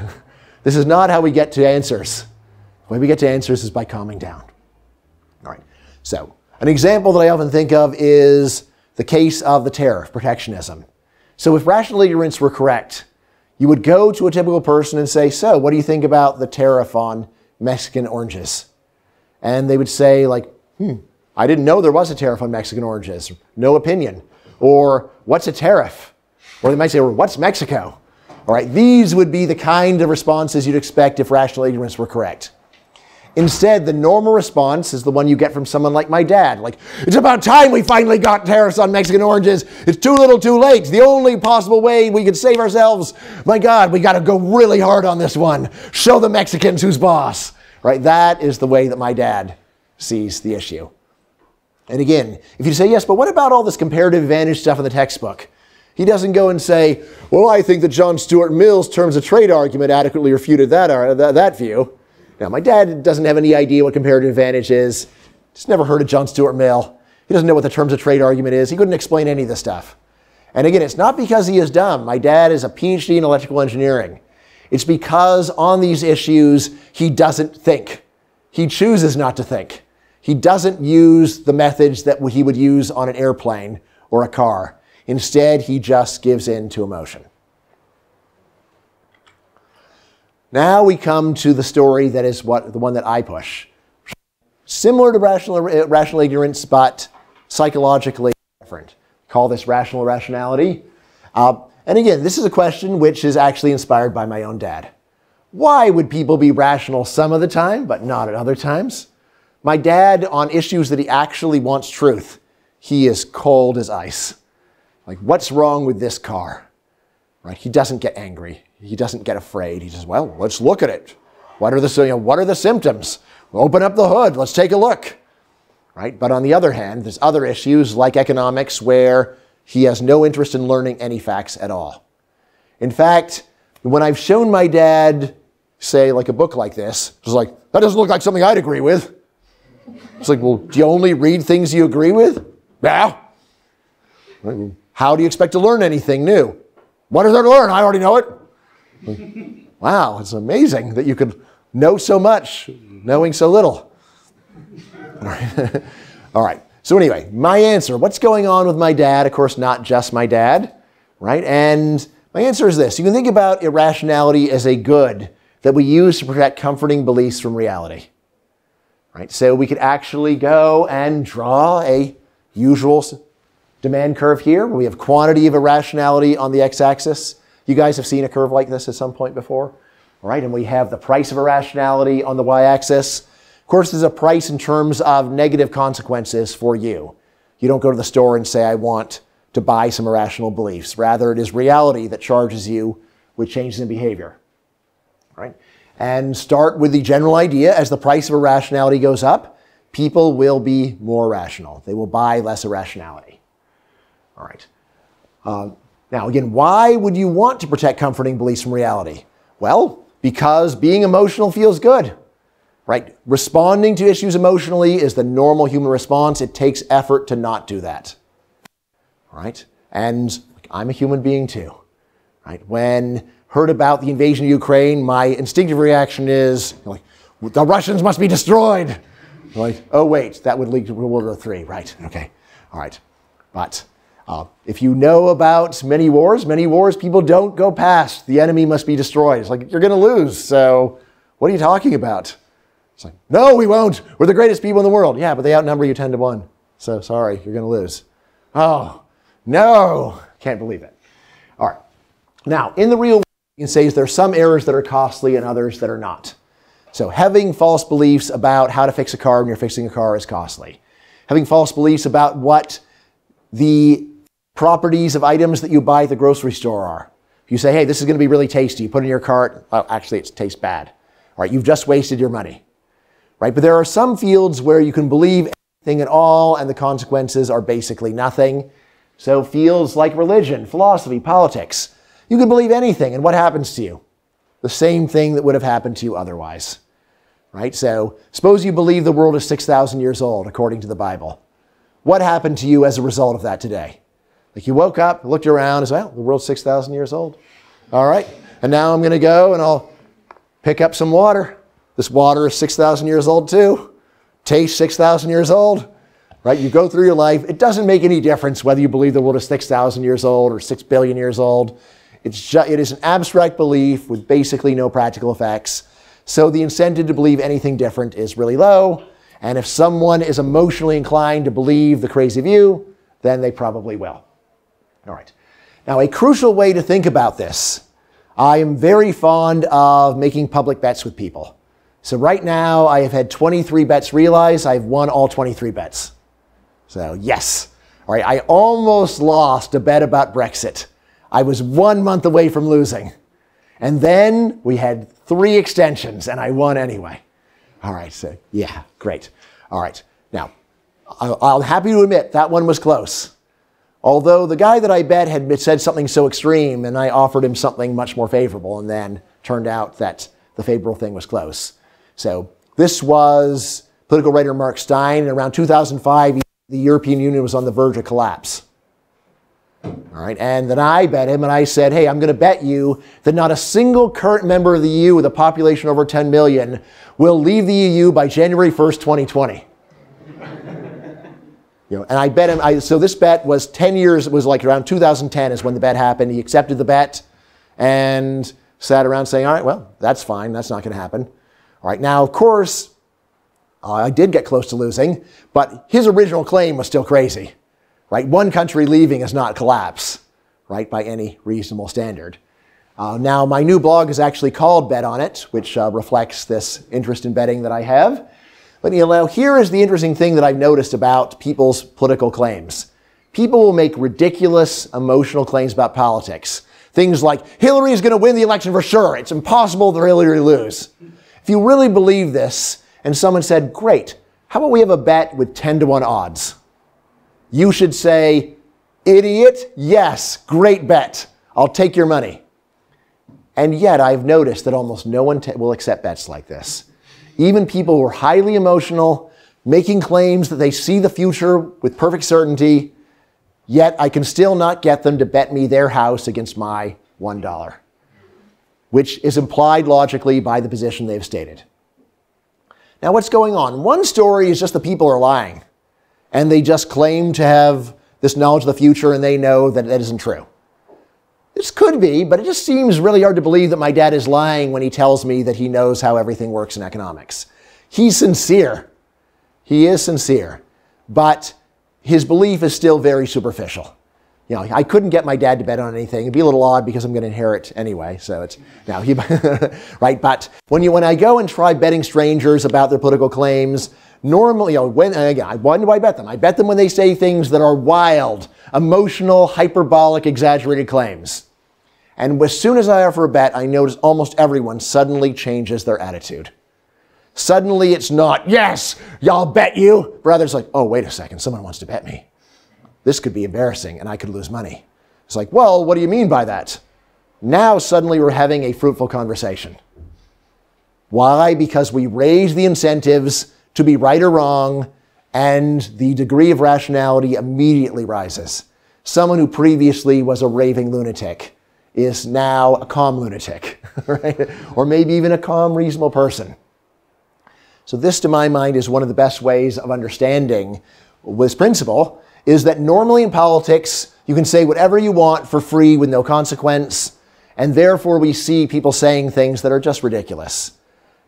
This is not how we get to answers. The way we get to answers is by calming down. All right. So, an example that I often think of is the case of the tariff, protectionism. So if rational ignorance were correct, you would go to a typical person and say, so what do you think about the tariff on Mexican oranges? And they would say, like, I didn't know there was a tariff on Mexican oranges. No opinion. Or, what's a tariff? Or they might say, well, what's Mexico? All right, these would be the kind of responses you'd expect if rational ignorance were correct. Instead, the normal response is the one you get from someone like my dad. Like, it's about time we finally got tariffs on Mexican oranges. It's too little too late. It's the only possible way we could save ourselves. My God, we got to go really hard on this one. Show the Mexicans who's boss. Right? That is the way that my dad sees the issue. And again, if you say, yes, but what about all this comparative advantage stuff in the textbook? He doesn't go and say, well, I think that John Stuart Mill's terms of trade argument adequately refuted that view. Now, my dad doesn't have any idea what comparative advantage is. Just never heard of John Stuart Mill. He doesn't know what the terms of trade argument is. He couldn't explain any of this stuff. And again, it's not because he is dumb. My dad is a PhD in electrical engineering. It's because on these issues, he doesn't think. He chooses not to think. He doesn't use the methods that he would use on an airplane or a car. Instead, he just gives in to emotion. Now we come to the story that is the one that I push. Similar to rational ignorance, but psychologically different. Call this rational irrationality. And again, this is a question which is actually inspired by my own dad. Why would people be rational some of the time, but not at other times? My dad, on issues that he actually wants truth, he is cold as ice. Like, what's wrong with this car? Right? He doesn't get angry. He doesn't get afraid. He says, well, let's look at it. What are the symptoms? We'll open up the hood. Let's take a look. Right? But on the other hand, there's other issues like economics where he has no interest in learning any facts at all. In fact, when I've shown my dad, say, like a book like this, it's like, that doesn't look like something I'd agree with. It's like, well, do you only read things you agree with? Yeah. How do you expect to learn anything new? What is there to learn? I already know it. Wow, it's amazing that you could know so much, knowing so little. All right. All right. So anyway, my answer, what's going on with my dad? Of course, not just my dad, right? And my answer is this. You can think about irrationality as a good that we use to protect comforting beliefs from reality. Right? So we could actually go and draw a usual demand curve here, where we have quantity of irrationality on the x-axis. You guys have seen a curve like this at some point before. All right, and we have the price of irrationality on the y-axis. Of course, there's a price in terms of negative consequences for you. You don't go to the store and say, I want to buy some irrational beliefs. Rather, it is reality that charges you with changes in behavior. All right? And start with the general idea, as the price of irrationality goes up, people will be more rational. They will buy less irrationality. All right. Now, again, why would you want to protect comforting beliefs from reality? Well, because being emotional feels good. Right? Responding to issues emotionally is the normal human response. It takes effort to not do that. All right? And I'm a human being too. Right? When heard about the invasion of Ukraine, my instinctive reaction is, like, the Russians must be destroyed. Like, oh wait, that would lead to World War III. Right, okay, all right. But if you know about many wars people don't go past. The enemy must be destroyed. It's like, you're going to lose, so what are you talking about? It's like, no, we won't. We're the greatest people in the world. Yeah, but they outnumber you 10 to 1. So sorry, you're going to lose. Oh, no, can't believe it. All right. Now, in the real world, you can say there are some errors that are costly and others that are not. So having false beliefs about how to fix a car when you're fixing a car is costly. having false beliefs about what the properties of items that you buy at the grocery store are. You say, hey, this is going to be really tasty. You put it in your cart. Oh, actually, it tastes bad. All right, you've just wasted your money. Right? But there are some fields where you can believe anything at all, and the consequences are basically nothing. So fields like religion, philosophy, politics, you can believe anything, and what happens to you? The same thing that would have happened to you otherwise. Right? So suppose you believe the world is 6,000 years old, according to the Bible. What happened to you as a result of that today? Like you woke up, looked around, and said, well, the world's 6,000 years old. All right, and now I'm going to go and I'll pick up some water. This water is 6,000 years old too. Tastes 6,000 years old. Right? You go through your life. It doesn't make any difference whether you believe the world is 6,000 years old or 6 billion years old. It is an abstract belief with basically no practical effects. So the incentive to believe anything different is really low. And if someone is emotionally inclined to believe the crazy view, then they probably will. All right. Now, a crucial way to think about this, I am very fond of making public bets with people. So right now, I have had 23 bets realized. I've won all 23 bets. So yes. All right. I almost lost a bet about Brexit. I was 1 month away from losing. And then we had 3 extensions, and I won anyway. All right. So yeah, great. All right. Now, I'm happy to admit that one was close. Although the guy that I bet had said something so extreme, and I offered him something much more favorable, and then turned out that the favorable thing was close. So this was political writer Mark Stein. And around 2005, the European Union was on the verge of collapse. All right, and then I bet him, and I said, hey, I'm going to bet you that not a single current member of the EU with a population over 10 million will leave the EU by January 1st, 2020. And I bet him, so this bet was 10 years, it was like around 2010 is when the bet happened. He accepted the bet and sat around saying, all right, well, that's fine. That's not going to happen. All right, now, of course, I did get close to losing, but his original claim was still crazy. Right? One country leaving is not collapse, right, by any reasonable standard. Now, my new blog is actually called Bet On It, which reflects this interest in betting that I have. But here is the interesting thing that I've noticed about people's political claims. People will make ridiculous emotional claims about politics. Things like, Hillary is going to win the election for sure. It's impossible for Hillary to lose. If you really believe this, and someone said, great, how about we have a bet with 10-to-1 odds? You should say, idiot, yes, great bet. I'll take your money. And yet I've noticed that almost no one will accept bets like this. Even people who are highly emotional, making claims that they see the future with perfect certainty, yet I can still not get them to bet me their house against my $1, which is implied logically by the position they've stated. Now, what's going on? One story is just the people are lying, and they just claim to have this knowledge of the future, and they know that that isn't true. This could be, but it just seems really hard to believe that my dad is lying when he tells me that he knows how everything works in economics. He's sincere. He is sincere, but his belief is still very superficial. You know, I couldn't get my dad to bet on anything. It'd be a little odd because I'm going to inherit anyway. So it's now he, right? But when I go and try betting strangers about their political claims, normally, when do I bet them? I bet them when they say things that are wild, emotional, hyperbolic, exaggerated claims. And as soon as I offer a bet, I notice almost everyone suddenly changes their attitude. Suddenly it's not, yes, y'all bet you. Rather, it's like, oh, wait a second, someone wants to bet me. This could be embarrassing and I could lose money. It's like, well, what do you mean by that? Now suddenly we're having a fruitful conversation. Why? Because we raise the incentives to be right or wrong, and the degree of rationality immediately rises. Someone who previously was a raving lunatic is now a calm lunatic, right? Or maybe even a calm, reasonable person. So this, to my mind, is one of the best ways of understanding this principle, is that normally in politics, you can say whatever you want for free with no consequence, and therefore we see people saying things that are just ridiculous.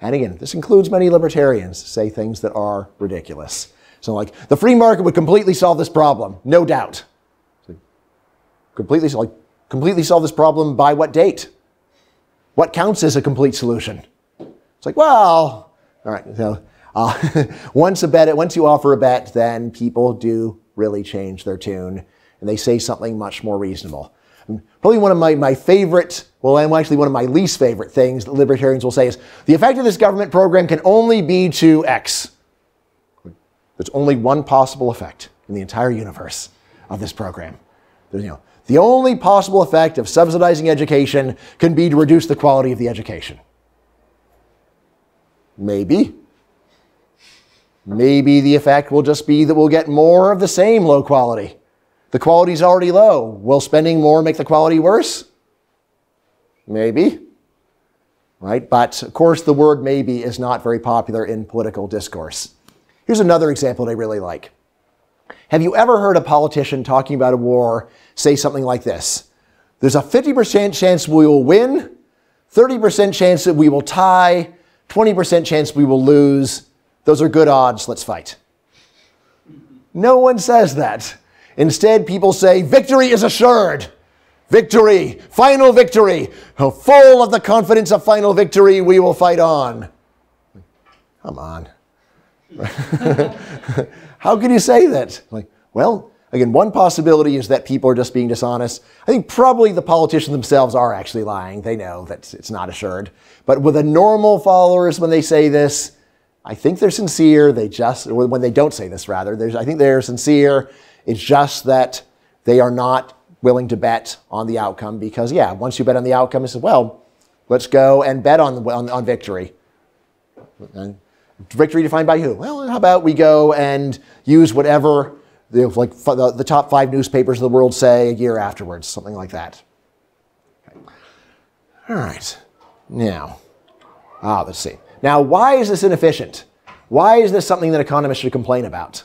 And again, this includes many libertarians say things that are ridiculous. So like, the free market would completely solve this problem, no doubt. So completely solve this problem by what date? What counts as a complete solution? It's like, well, all right, so Once you offer a bet, then people do really change their tune, and they say something much more reasonable. Probably one of my favorite, well, actually one of my least favorite things that libertarians will say is, the effect of this government program can only be to X. There's only one possible effect in the entire universe of this program. The only possible effect of subsidizing education can be to reduce the quality of the education. Maybe. Maybe the effect will just be that we'll get more of the same low quality. The quality's already low. Will spending more make the quality worse? Maybe. Right? But, of course, the word maybe is not very popular in political discourse. Here's another example that I really like. Have you ever heard a politician talking about a war say something like this? There's a 50% chance we will win, 30% chance that we will tie, 20% chance we will lose. Those are good odds, let's fight. No one says that. Instead, people say, victory is assured. Victory, final victory. Full of the confidence of final victory, we will fight on. Come on. How can you say that? Well, again, one possibility is that people are just being dishonest. I think probably the politicians themselves are actually lying. They know that it's not assured. But with the normal followers, when they say this, I think they're sincere. Or when they don't say this, rather, I think they're sincere. It's just that they are not willing to bet on the outcome because, yeah, once you bet on the outcome, it's, well, let's go and bet on victory. And victory defined by who? Well, how about we go and use whatever the top 5 newspapers of the world say a year afterwards, something like that. Okay. All right. Now, let's see. Now, why is this inefficient? Why is this something that economists should complain about?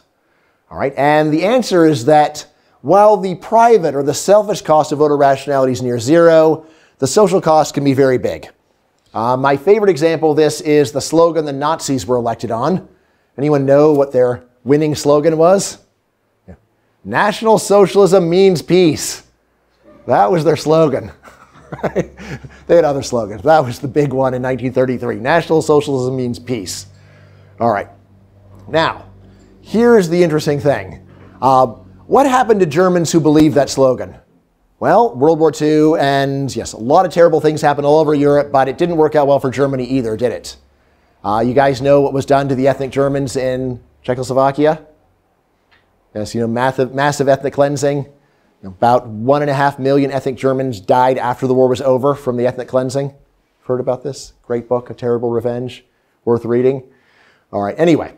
All right, and the answer is that while the private or the selfish cost of voter rationality is near zero, the social cost can be very big. My favorite example of this is the slogan the Nazis were elected on. Anyone know what their winning slogan was? Yeah. National Socialism means peace. That was their slogan. They had other slogans. That was the big one in 1933. National Socialism means peace. All right. Now, here's the interesting thing. What happened to Germans who believed that slogan? Well, World War II, and yes, a lot of terrible things happened all over Europe, but it didn't work out well for Germany either, did it? You guys know what was done to the ethnic Germans in Czechoslovakia? Yes, massive ethnic cleansing. About 1.5 million ethnic Germans died after the war was over from the ethnic cleansing. Heard about this? Great book, A Terrible Revenge, worth reading. All right, anyway.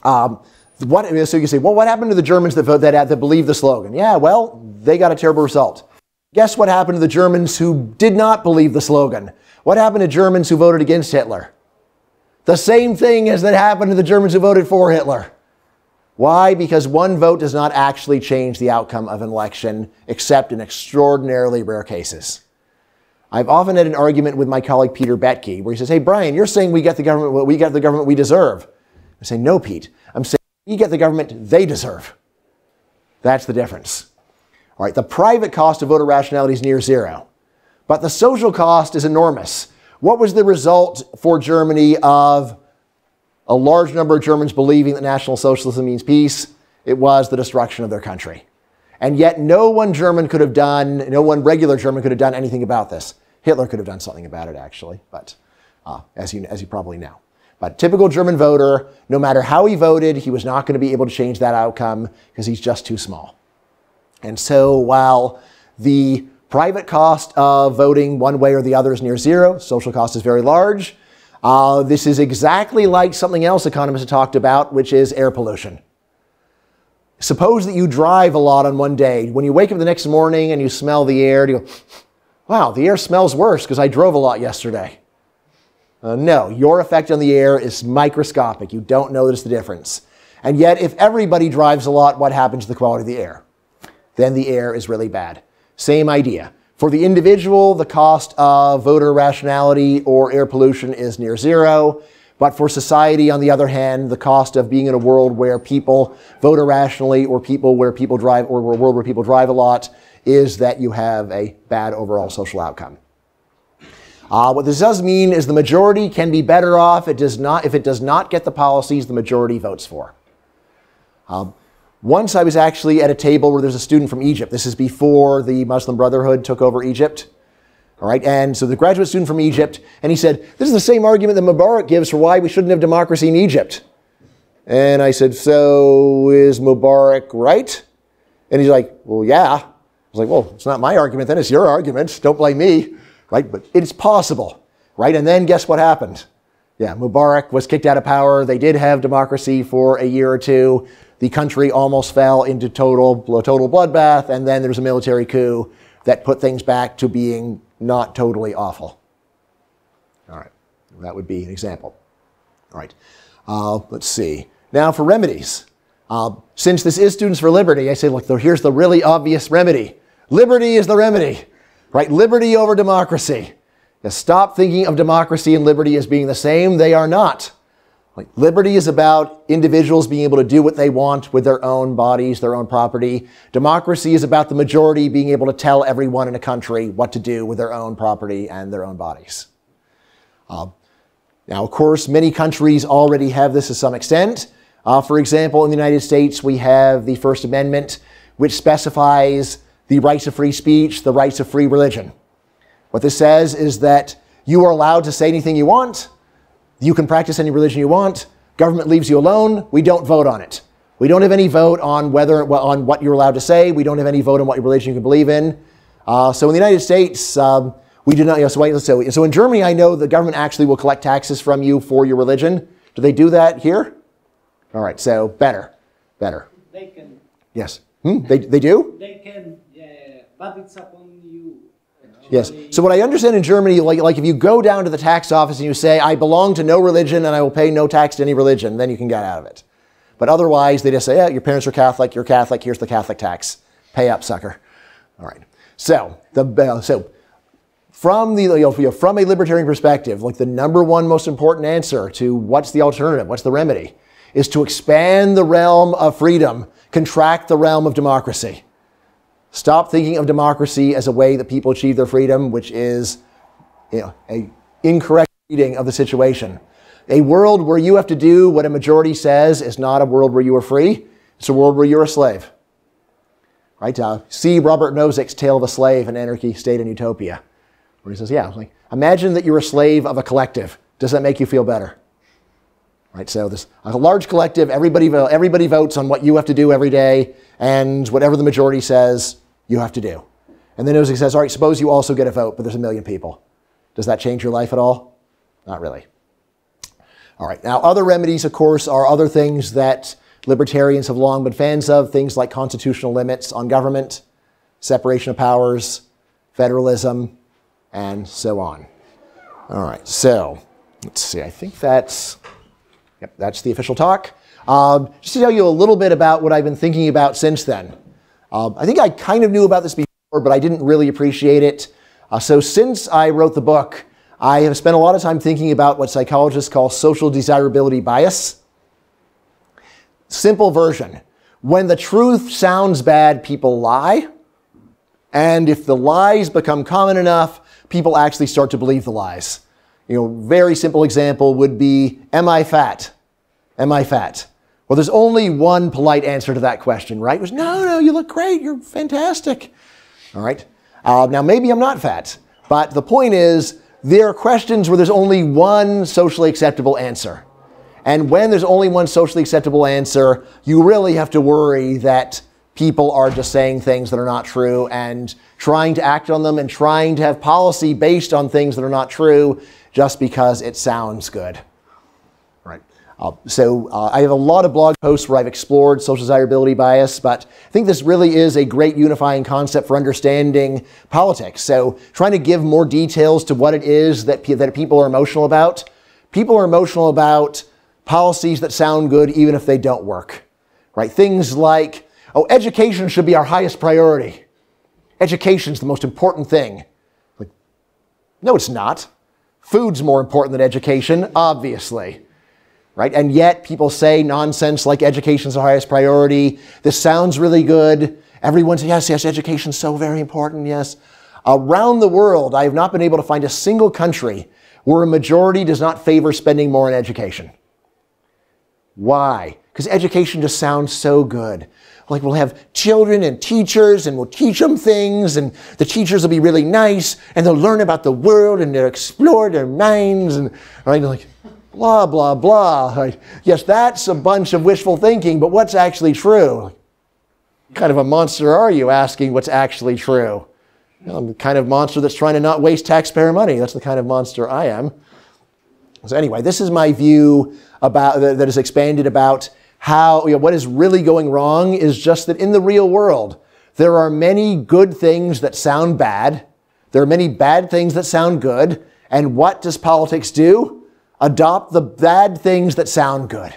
So you say, well, what happened to the Germans that believed the slogan? Yeah, well, they got a terrible result. Guess what happened to the Germans who did not believe the slogan? What happened to Germans who voted against Hitler? The same thing as that happened to the Germans who voted for Hitler. Why? Because one vote does not actually change the outcome of an election, except in extraordinarily rare cases. I've often had an argument with my colleague Peter Betke, where he says, hey, Bryan, you're saying we get the government we deserve. I say, no, Pete. I'm saying we get the government they deserve. That's the difference. All right, the private cost of voter rationality is near zero, but the social cost is enormous. What was the result for Germany of a large number of Germans believing that National Socialism means peace? It was the destruction of their country. And yet no one regular German could have done anything about this. Hitler could have done something about it, actually, but as you probably know. But typical German voter, no matter how he voted, he was not going to be able to change that outcome because he's just too small. And so while the private cost of voting one way or the other is near zero, social cost is very large, this is exactly like something else economists have talked about, which is air pollution. Suppose that you drive a lot on one day. When you wake up the next morning and you smell the air, you go, wow, the air smells worse because I drove a lot yesterday. No, your effect on the air is microscopic. You don't notice the difference. And yet, if everybody drives a lot, what happens to the quality of the air? Then the air is really bad. Same idea. For the individual, the cost of voter rationality or air pollution is near zero. But for society, on the other hand, the cost of being in a world where people vote irrationally or a world where people drive a lot is that you have a bad overall social outcome. What this does mean is the majority can be better off if it does not get the policies the majority votes for. Once I was actually at a table where there's a student from Egypt. This is before the Muslim Brotherhood took over Egypt. All right, and so the graduate student from Egypt, and he said, this is the same argument that Mubarak gives for why we shouldn't have democracy in Egypt. And I said, so is Mubarak right? And he's like, well, yeah. I was like, well, it's not my argument then, it's your argument. Don't blame me, right? But it's possible, right? And then guess what happened? Yeah, Mubarak was kicked out of power. They did have democracy for a year or two. The country almost fell into total bloodbath, and then there was a military coup that put things back to being not totally awful. All right, that would be an example. All right, let's see. Now for remedies. Since this is Students for Liberty, I say, look, here's the really obvious remedy. Liberty is the remedy, right? Liberty over democracy. Now stop thinking of democracy and liberty as being the same. They are not. Like, liberty is about individuals being able to do what they want with their own bodies, their own property. Democracy is about the majority being able to tell everyone in a country what to do with their own property and their own bodies. Now, of course, many countries already have this to some extent. For example, in the United States, we have the First Amendment, which specifies the rights of free speech, the rights of free religion. What this says is that you are allowed to say anything you want. You can practice any religion you want. Government leaves you alone. We don't vote on it. We don't have any vote on on what you're allowed to say. We don't have any vote on what religion you can believe in. So in the United States, we do not. So in Germany, I know the government actually will collect taxes from you for your religion. Do they do that here? All right. So better. They can. Yes. They do. They can, but it's upon you. Yes. So what I understand in Germany, like if you go down to the tax office and you say, I belong to no religion and I will pay no tax to any religion, then you can get out of it. But otherwise, they just say, yeah, your parents are Catholic, you're Catholic, here's the Catholic tax. Pay up, sucker. All right. So from a libertarian perspective, like the number one most important answer to what's the alternative, what's the remedy, is to expand the realm of freedom, contract the realm of democracy. Stop thinking of democracy as a way that people achieve their freedom, which is an incorrect reading of the situation. A world where you have to do what a majority says is not a world where you are free. It's a world where you're a slave. Right? See Robert Nozick's Tale of a Slave in Anarchy, State, and Utopia, where he says, yeah, like, imagine that you're a slave of a collective. Does that make you feel better? Right? So there's a large collective, everybody votes on what you have to do every day, and whatever the majority says, you have to do. And then Nozick says, all right, suppose you also get a vote, but there's 1 million people. Does that change your life at all? Not really. All right, now other remedies, of course, are other things that libertarians have long been fans of, things like constitutional limits on government, separation of powers, federalism, and so on. All right, so let's see, I think that's the official talk. Just to tell you a little bit about what I've been thinking about since then. I think I kind of knew about this before, but I didn't really appreciate it. So since I wrote the book, I have spent a lot of time thinking about what psychologists call social desirability bias. Simple version. When the truth sounds bad, people lie. And if the lies become common enough, people actually start to believe the lies. Very simple example would be, am I fat? Am I fat? Well, there's only one polite answer to that question, right? It was, no, you look great. You're fantastic. All right. Now, maybe I'm not fat. But the point is, there are questions where there's only one socially acceptable answer. And when there's only one socially acceptable answer, you really have to worry that people are just saying things that are not true and trying to act on them and trying to have policy based on things that are not true just because it sounds good. Right. So I have a lot of blog posts where I've explored social desirability bias, but I think this really is a great unifying concept for understanding politics. So trying to give more details to what it is that people are emotional about. People are emotional about policies that sound good even if they don't work. Right? Things like, oh, education should be our highest priority. Education's the most important thing. Like, no, it's not. Food's more important than education, obviously. Right? And yet people say nonsense like education's the highest priority. This sounds really good. Everyone says, yes, education's so very important, yes. Around the world, I have not been able to find a single country where a majority does not favor spending more on education. Why? Because education just sounds so good. Like we'll have children and teachers and we'll teach them things and the teachers will be really nice and they'll learn about the world and they'll explore their minds and right, like blah, blah, blah. Right? Yes, that's a bunch of wishful thinking, but what's actually true? What kind of a monster are you asking what's actually true? I'm the kind of monster that's trying to not waste taxpayer money. That's the kind of monster I am. So anyway, this is my view about that is expanded about how, what is really going wrong is just that in the real world, there are many good things that sound bad. There are many bad things that sound good. And what does politics do? Adopt the bad things that sound good.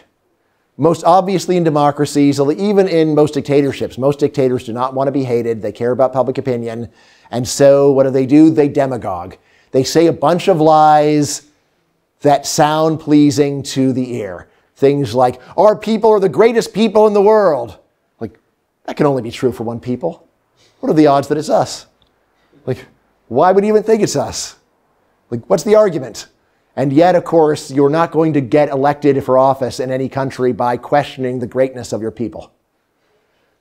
Most obviously in democracies, even in most dictatorships. Most dictators do not want to be hated. They care about public opinion. And so what do? They demagogue. They say a bunch of lies that sound pleasing to the ear. Things like, our people are the greatest people in the world. Like, that can only be true for one people. What are the odds that it's us? Like, why would you even think it's us? Like, what's the argument? And yet, of course, you're not going to get elected for office in any country by questioning the greatness of your people.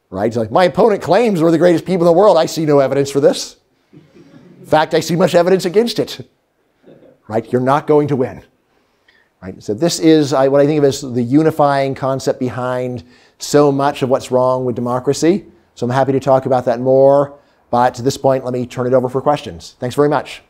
Right? It's like, my opponent claims we're the greatest people in the world. I see no evidence for this. In fact, I see much evidence against it. Right? You're not going to win. Right? So this is what I think of as the unifying concept behind so much of what's wrong with democracy. So I'm happy to talk about that more. But to this point, let me turn it over for questions. Thanks very much.